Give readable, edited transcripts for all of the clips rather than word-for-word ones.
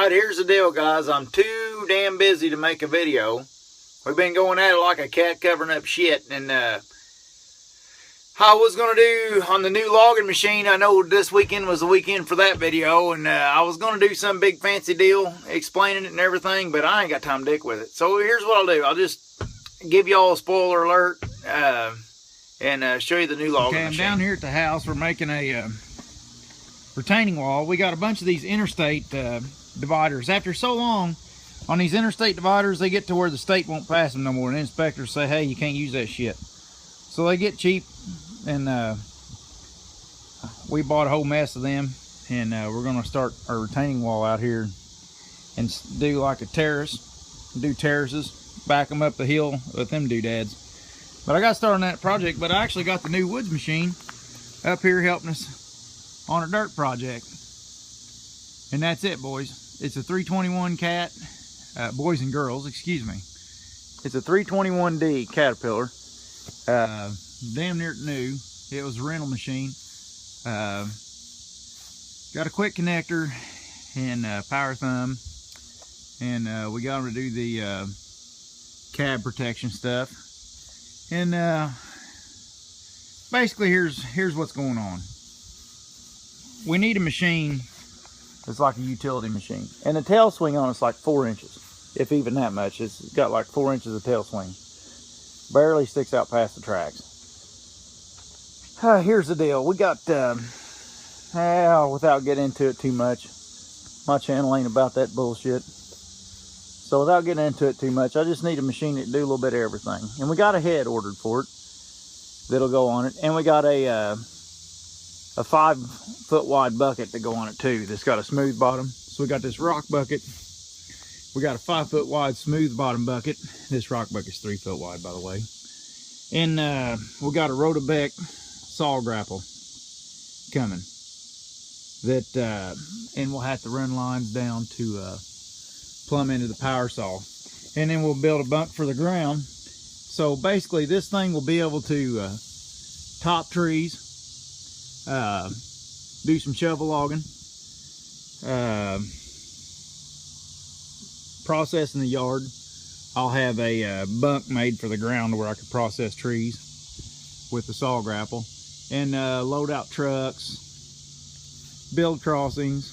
Alright, here's the deal, guys. I'm too damn busy to make a video. We've been going at it like a cat covering up shit. And I was going to do on the new logging machine. I know this weekend was the weekend for that video. And I was going to do some big fancy deal explaining it and everything. But I ain't got time to dick with it. So here's what I'll do. I'll just give y'all a spoiler alert. And show you the new logging machine. I'm down here at the house. We're making a retaining wall. We got a bunch of these interstate dividers. After so long on these interstate dividers, they get to where the state won't pass them no more, and the inspectors say, hey, you can't use that shit. So they get cheap, and we bought a whole mess of them, and we're going to start our retaining wall out here and do like a terrace, do terraces, back them up the hill with them doodads. But I got started on that project, but I actually got the new woods machine up here helping us on a dirt project. And that's it, boys. It's a 321 Cat, boys and girls, excuse me. It's a 321D Caterpillar, damn near new. It was a rental machine. Got a quick connector and power thumb, and we got them to do the cab protection stuff. And basically, here's what's going on. We need a machine that's like a utility machine, and the tail swing on it's like 4 inches, if even that much. It's got like 4 inches of tail swing, barely sticks out past the tracks. Here's the deal. We got without getting into it too much, my channel ain't about that bullshit, so without getting into it too much, I just need a machine that do a little bit of everything. And we got a head ordered for it that'll go on it, and we got a 5-foot wide bucket to go on it too, that's got a smooth bottom. So we got this rock bucket, we got a 5-foot wide smooth bottom bucket. This rock bucket's 3 foot wide, by the way. And we got a Rotobeck saw grapple coming that and we'll have to run lines down to plumb into the power saw, and then we'll build a bunk for the ground. So basically this thing will be able to top trees, do some shovel logging, process in the yard. I'll have a bunk made for the ground where I can process trees with the saw grapple, and load out trucks, build crossings,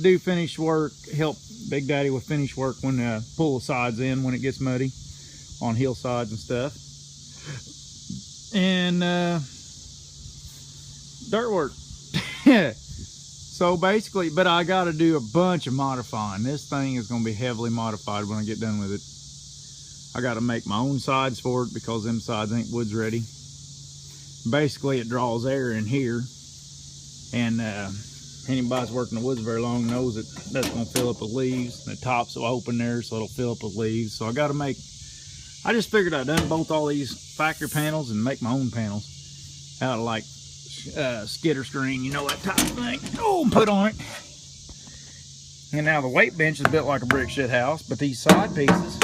do finish work, help Big Daddy with finish work when pull the sides in when it gets muddy on hillsides and stuff, and dirt work. So basically, but I got to do a bunch of modifying. This thing is going to be heavily modified when I get done with it. I got to make my own sides for it because them sides ain't woods ready. Basically, it draws air in here, and anybody's worked in the woods very long knows that that's going to fill up with leaves. The tops will open there, so it'll fill up with leaves. So I got to make, I just figured I'd unbolt all these factory panels and make my own panels out of like skitter screen, you know, that type of thing. Oh, put on it. And now the weight bench is built like a brick shit house, but these side pieces,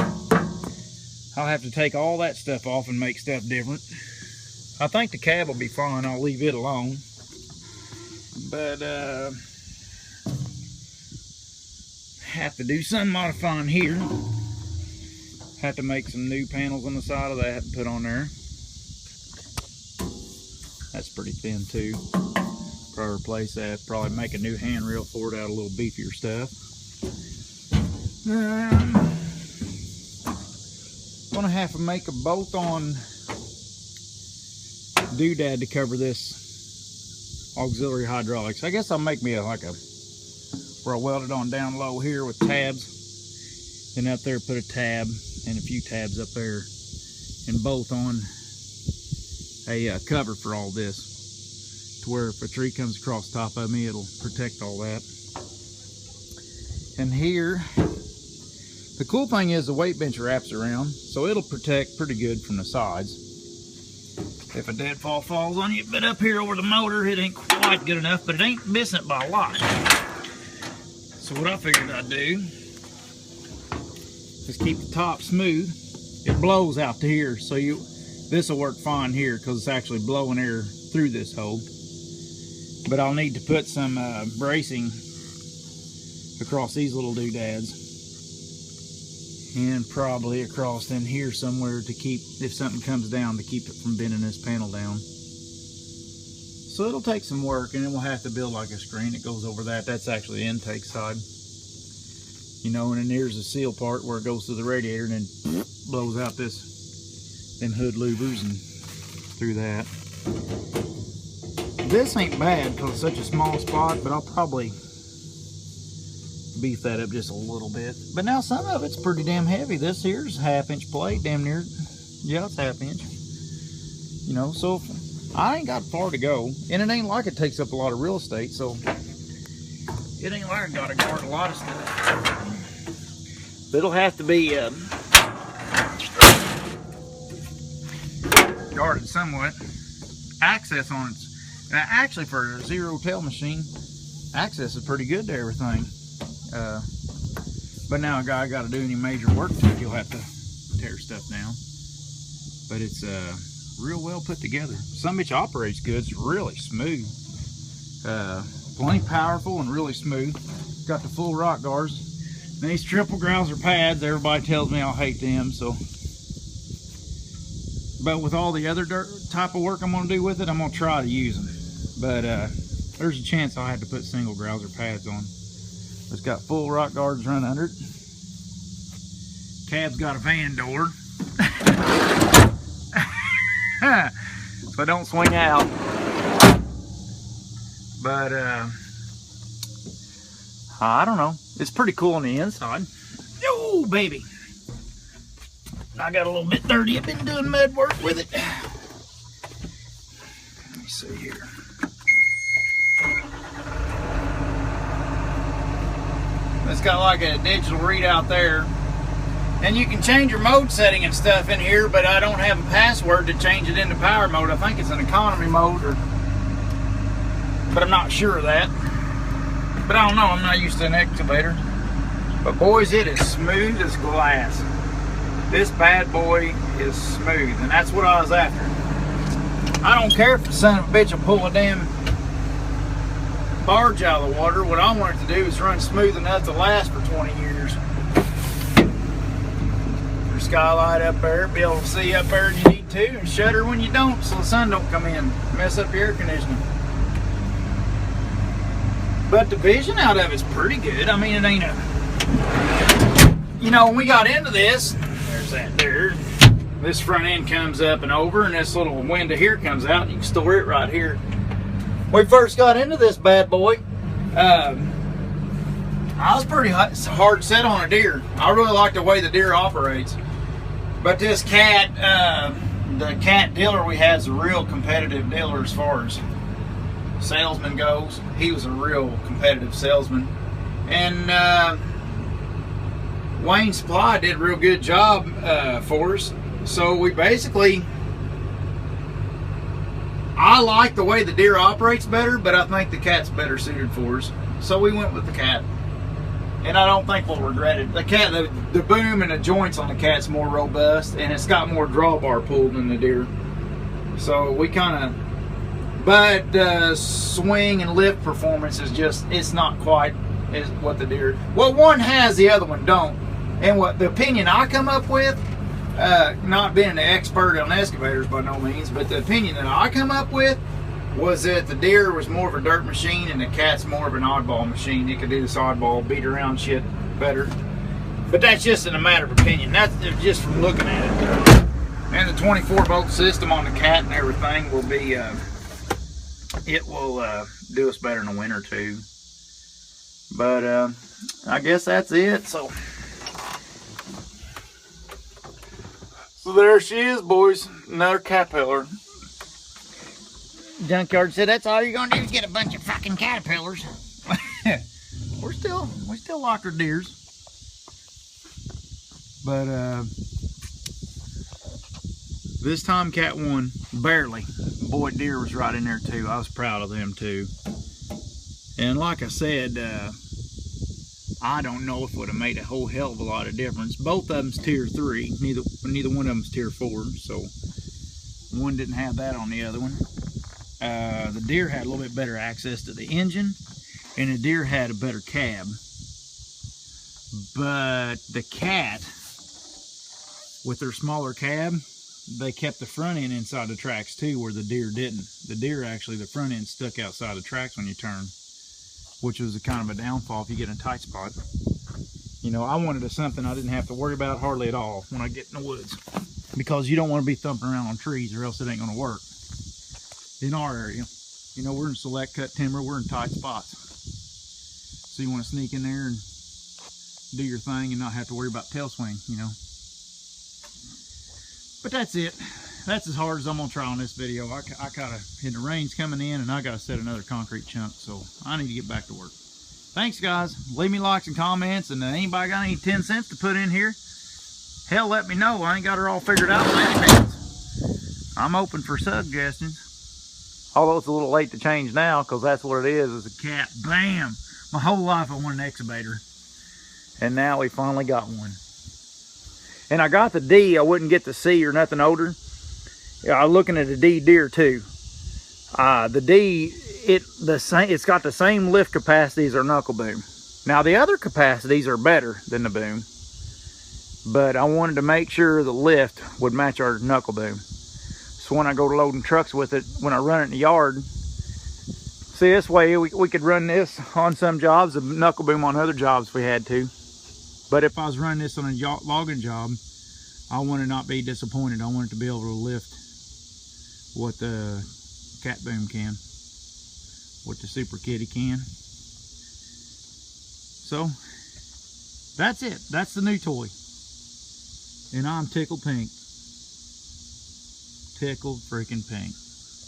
I'll have to take all that stuff off and make stuff different. I think the cab will be fine. I'll leave it alone. But have to do some modifying here. Have to make some new panels on the side of that and put on there. That's pretty thin too. Probably replace that. Probably make a new handrail for it out of a little beefier stuff. Gonna have to make a bolt-on doodad to cover this auxiliary hydraulics. I guess I'll make me where I weld it on down low here with tabs, and up there put a tab and a few tabs up there, and bolt on a cover for all this, to where if a tree comes across the top of me, it'll protect all that. And here, the cool thing is the weight bench wraps around, so it'll protect pretty good from the sides if a deadfall falls on you. But up here over the motor, it ain't quite good enough, but it ain't missing it by a lot. So what I figured I'd do is keep the top smooth. It blows out to here, so this will work fine here because it's actually blowing air through this hole. But I'll need to put some bracing across these little doodads. And probably across in here somewhere to keep, if something comes down, to keep it from bending this panel down. So it'll take some work, and then we'll have to build like a screen that goes over that. That's actually the intake side. You know, and then there's the seal part where it goes to the radiator and then blows out them hood louvers and through that. This ain't bad because it's such a small spot, but I'll probably beef that up just a little bit. But now some of it's pretty damn heavy. This here's a 1/2 inch plate, damn near. Yeah, it's 1/2 inch. You know, so I ain't got far to go, and it ain't like it takes up a lot of real estate, so it ain't like I gotta guard a lot of stuff. But it'll have to be guarded somewhat. Access on it, actually for a zero tail machine, access is pretty good to everything. But now a guy got to do any major work to it, you'll have to tear stuff down. But it's real well put together. Some bitch operates good. It's really smooth. Plenty powerful and really smooth. Got the full rock guards. And these triple grouser pads, everybody tells me I'll hate them, so. But with all the other type of work I'm going to do with it, I'm going to try to use them. But there's a chance I'll have to put single grouser pads on. It's got full rock guards run under it. Cab's got a van door. So I don't swing out. But I don't know. It's pretty cool on the inside. Oh, baby. I got a little bit dirty. I've been doing mud work with it. Let me see here. It's got like a digital readout there. And you can change your mode setting and stuff in here, but I don't have a password to change it into power mode. I think it's an economy mode, but I'm not sure of that. But I don't know, I'm not used to an excavator. But boys, it is smooth as glass. This bad boy is smooth, and that's what I was after. I don't care if the son of a bitch will pull a damn barge out of the water. What I want it to do is run smooth enough to last for 20 years. Your skylight up there, be able to see up there if you need to, and shutter when you don't so the sun don't come in, mess up your air conditioning. But the vision out of it's pretty good. I mean, it ain't a, you know, when we got into this, there's that there, this front end comes up and over, and this little window here comes out, and you can store it right here. When we first got into this bad boy, I was pretty hard set on a deer. I really like the way the deer operates. But this cat, the cat dealer we had is a real competitive dealer as far as salesman goes. He was a real competitive salesman. And Wayne Supply did a real good job for us. So we basically, I like the way the deer operates better, but I think the cat's better suited for us. So we went with the cat. And I don't think we'll regret it. The cat, the boom and the joints on the cat's more robust, and it's got more drawbar pull than the deer. So we kind of, but swing and lift performance is just, it's not quite as what the deer, what one has the other one don't. And what the opinion I come up with, not being an expert on excavators by no means, but the opinion that I come up with was that the deer was more of a dirt machine and the cat's more of an oddball machine. It could do this oddball, beat around shit better. But that's just in a matter of opinion. That's just from looking at it. And the 24-volt system on the cat and everything will be, it will do us better in the winter too. But I guess that's it. So there she is, boys. Another caterpillar. Junkyard said that's all you're gonna do is get a bunch of fucking caterpillars. we still like our deers. But this time cat won barely. Boy, deer was right in there too. I was proud of them too. And like I said, I don't know if it would have made a whole hell of a lot of difference. Both of them's tier 3. Neither one of them's tier 4. So one didn't have that on the other one. The deer had a little bit better access to the engine, and the deer had a better cab. But the Cat, with their smaller cab, they kept the front end inside the tracks too, where the Deere didn't. The Deere actually, the front end stuck outside the tracks when you turn, which was a kind of a downfall if you get in a tight spot. You know, I wanted something I didn't have to worry about hardly at all when I get in the woods, because you don't want to be thumping around on trees or else it ain't going to work. In our area, you know, we're in select cut timber, we're in tight spots. So you want to sneak in there and do your thing and not have to worry about tail swing, you know. But that's it. That's as hard as I'm gonna try on this video. I gotta, and the rain's coming in and I gotta set another concrete chunk, so I need to get back to work. Thanks guys. Leave me likes and comments, and anybody got any 10 cents to put in here, hell, let me know. I ain't got her all figured out by any means. I'm open for suggestions. Although it's a little late to change now, because that's what it is a Cat. Bam! My whole life I wanted an excavator, and now we finally got one. And I got the D, I wouldn't get the C or nothing older. Yeah, I'm looking at the D Deere too. The D, it's got the same lift capacity as our knuckle boom. Now the other capacities are better than the boom, but I wanted to make sure the lift would match our knuckle boom. So when I go to loading trucks with it, when I run it in the yard, see, this way we could run this on some jobs, the knuckle boom on other jobs if we had to. But if I was running this on a logging job, I want to not be disappointed. I want it to be able to lift what the Cat boom can, what the Super Kitty can. So that's it. That's the new toy. And I'm tickled pink. Tickled freaking pink.